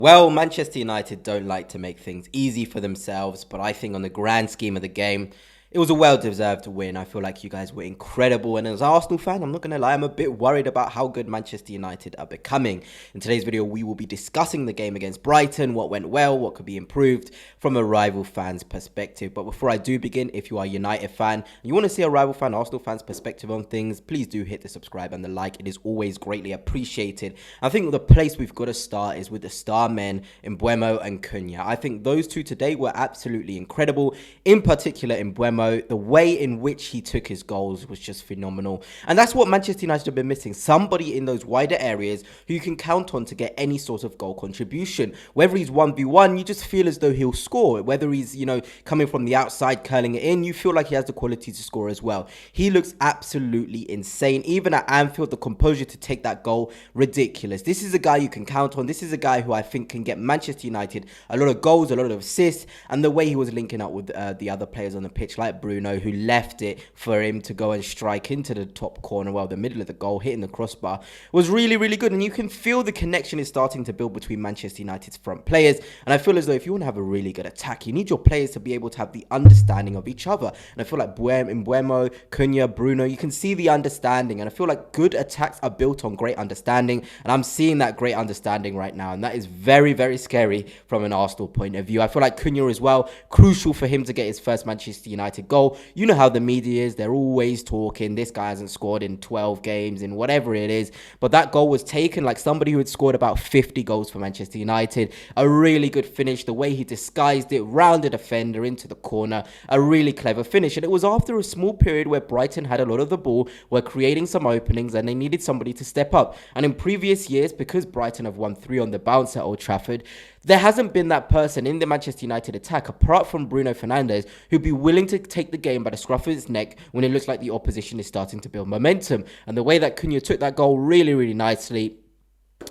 Well, Manchester United don't like to make things easy for themselves, but I think on the grand scheme of the game, it was a well-deserved win. I feel like you guys were incredible, and as an Arsenal fan, I'm not going to lie, I'm a bit worried about how good Manchester United are becoming. In today's video, we will be discussing the game against Brighton, what went well, what could be improved from a rival fan's perspective. But before I do begin, if you are a United fan, and you want to see a rival fan, Arsenal fan's perspective on things, please do hit the subscribe and the like. It is always greatly appreciated. I think the place we've got to start is with the star men, Mbuemo and Cunha. I think those two today were absolutely incredible. In particular, Mbuemo, the way in which he took his goals was just phenomenal. And that's what Manchester United have been missing. Somebody in those wider areas who you can count on to get any sort of goal contribution. Whether he's 1v1, you just feel as though he'll score. Whether he's, coming from the outside, curling it in, you feel like he has the quality to score as well. He looks absolutely insane. Even at Anfield, the composure to take that goal, ridiculous. This is a guy you can count on. This is a guy who I think can get Manchester United a lot of goals, a lot of assists, and the way he was linking up with the other players on the pitch, like Bruno, who left it for him to go and strike into the top corner, the middle of the goal, hitting the crossbar, was really, really good. And you can feel the connection is starting to build between Manchester United's front players. And I feel as though if you want to have a really good attack, you need your players to be able to have the understanding of each other. And I feel like Mbuemo, Cunha, Bruno, you can see the understanding. And I feel like good attacks are built on great understanding. And I'm seeing that great understanding right now. And that is very, very scary from an Arsenal point of view. I feel like Cunha as well, crucial for him to get his first Manchester United goal. You know how the media is. They're always talking. This guy hasn't scored in 12 games, in whatever it is. But that goal was taken like somebody who had scored about 50 goals for Manchester United. A really good finish. The way he disguised it, round the defender into the corner. A really clever finish. And it was after a small period where Brighton had a lot of the ball, were creating some openings, and they needed somebody to step up. And in previous years, because Brighton have won 3 on the bounce at Old Trafford, there hasn't been that person in the Manchester United attack, apart from Bruno Fernandes, who'd be willing to take the game by the scruff of his neck when it looks like the opposition is starting to build momentum. And the way that Cunha took that goal really, really nicely,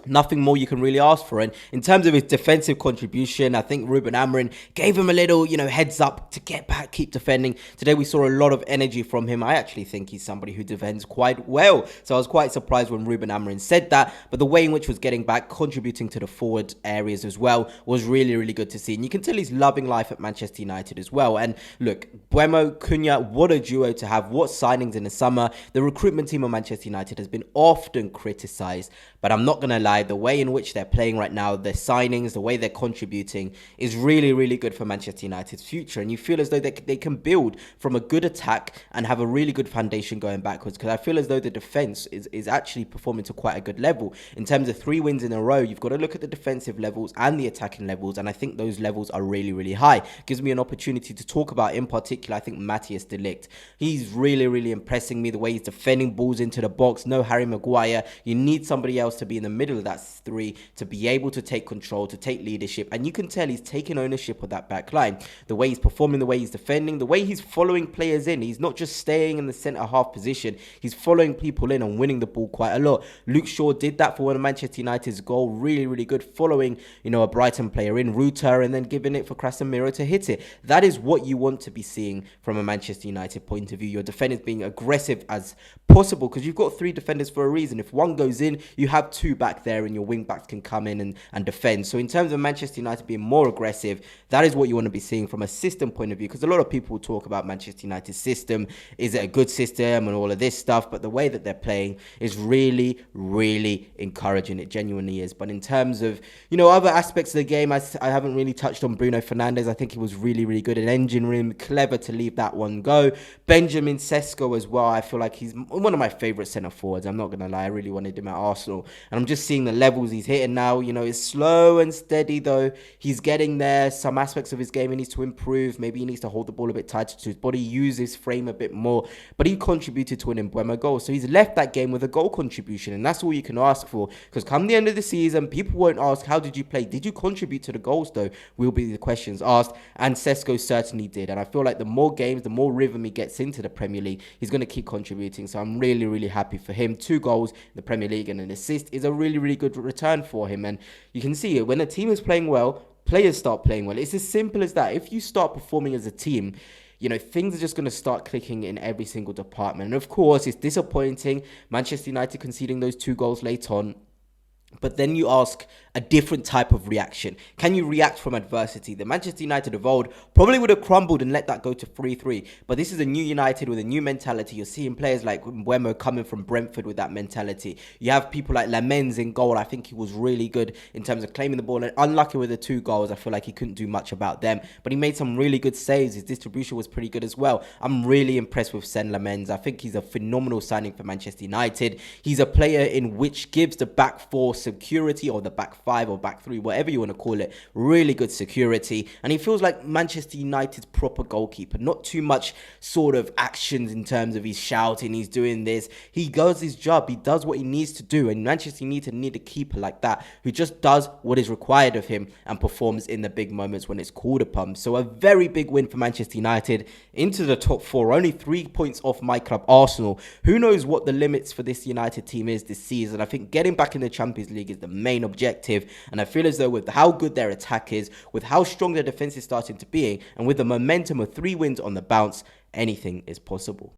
nothing more you can really ask for. And in terms of his defensive contribution, I think Ruben Amorim gave him a little, heads up to get back, keep defending. Today we saw a lot of energy from him. I actually think he's somebody who defends quite well. So I was quite surprised when Ruben Amorim said that. But the way in which he was getting back, contributing to the forward areas as well, was really, really good to see. And you can tell he's loving life at Manchester United as well. And look, Mbuemo, Cunha, what a duo to have. What signings in the summer. The recruitment team of Manchester United has been often criticised, but I'm not going to lie, the way in which they're playing right now, their signings, the way they're contributing is really, really good for Manchester United's future. And you feel as though they can build from a good attack and have a really good foundation going backwards, because I feel as though the defence is actually performing to quite a good level. In terms of 3 wins in a row, you've got to look at the defensive levels and the attacking levels, and I think those levels are really, really high. Gives me an opportunity to talk about, in particular, I think Matthias de Ligt. He's really, really impressing me, the way he's defending balls into the box. No Harry Maguire. You need somebody else to be in the middle of that 3 to be able to take control, to take leadership, and you can tell he's taking ownership of that back line. The way he's performing, the way he's defending, the way he's following players in. He's not just staying in the centre half position, he's following people in and winning the ball quite a lot. Luke Shaw did that for one of Manchester United's goal, really, really good, following a Brighton player in, Ruta, and then giving it for Casemiro to hit it. That is what you want to be seeing from a Manchester United point of view. Your defenders being aggressive as possible, because you've got 3 defenders for a reason. If one goes in, you have 2 back there, and your wing backs can come in and defend. So in terms of Manchester United being more aggressive, that is what you want to be seeing from a system point of view, because a lot of people talk about Manchester United's system. Is it a good system and all of this stuff? But the way that they're playing is really, really encouraging. It genuinely is. But in terms of, other aspects of the game, I haven't really touched on Bruno Fernandes. I think he was really, really good in engine room. Clever to leave that one go. Benjamin Sesko as well. I feel like he's one of my favourite centre forwards. I'm not going to lie. I really wanted him at Arsenal. And I'm just seeing the levels he's hitting now. It's slow and steady, though. He's getting there. Some aspects of his game he needs to improve. Maybe he needs to hold the ball a bit tighter to his body, use his frame a bit more. But he contributed to an Mbuemo goal. So he's left that game with a goal contribution. And that's all you can ask for. Because come the end of the season, people won't ask, how did you play? Did you contribute to the goals, though? Will be the questions asked. And Sesko certainly did. And I feel like the more games, the more rhythm he gets into the Premier League, he's going to keep contributing. So I'm really, really happy for him. 2 goals in the Premier League and an assist is a really, really good return for him. And you can see it when a team is playing well, players start playing well. It's as simple as that. If you start performing as a team, things are just going to start clicking in every single department. And of course, it's disappointing. Manchester United conceding those 2 goals late on. But then you ask a different type of reaction. Can you react from adversity? The Manchester United of old probably would have crumbled and let that go to 3-3. But this is a new United with a new mentality. You're seeing players like Mbuemo coming from Brentford with that mentality. You have people like Lamens in goal. I think he was really good in terms of claiming the ball. And unlucky with the 2 goals. I feel like he couldn't do much about them. But he made some really good saves. His distribution was pretty good as well. I'm really impressed with Sen Lamens. I think he's a phenomenal signing for Manchester United. He's a player in which gives the back 4 security, or the back 5 or back 3, whatever you want to call it, really good security. And he feels like Manchester United's proper goalkeeper. Not too much sort of actions in terms of he's shouting, he's doing this. He does his job. He does what he needs to do. And Manchester United need a keeper like that who just does what is required of him and performs in the big moments when it's called upon. So a very big win for Manchester United into the top 4. Only 3 points off my club, Arsenal. Who knows what the limits for this United team is this season? I think getting back in the Champions League is the main objective, and I feel as though with how good their attack is, with how strong their defense is starting to be, and with the momentum of 3 wins on the bounce, anything is possible.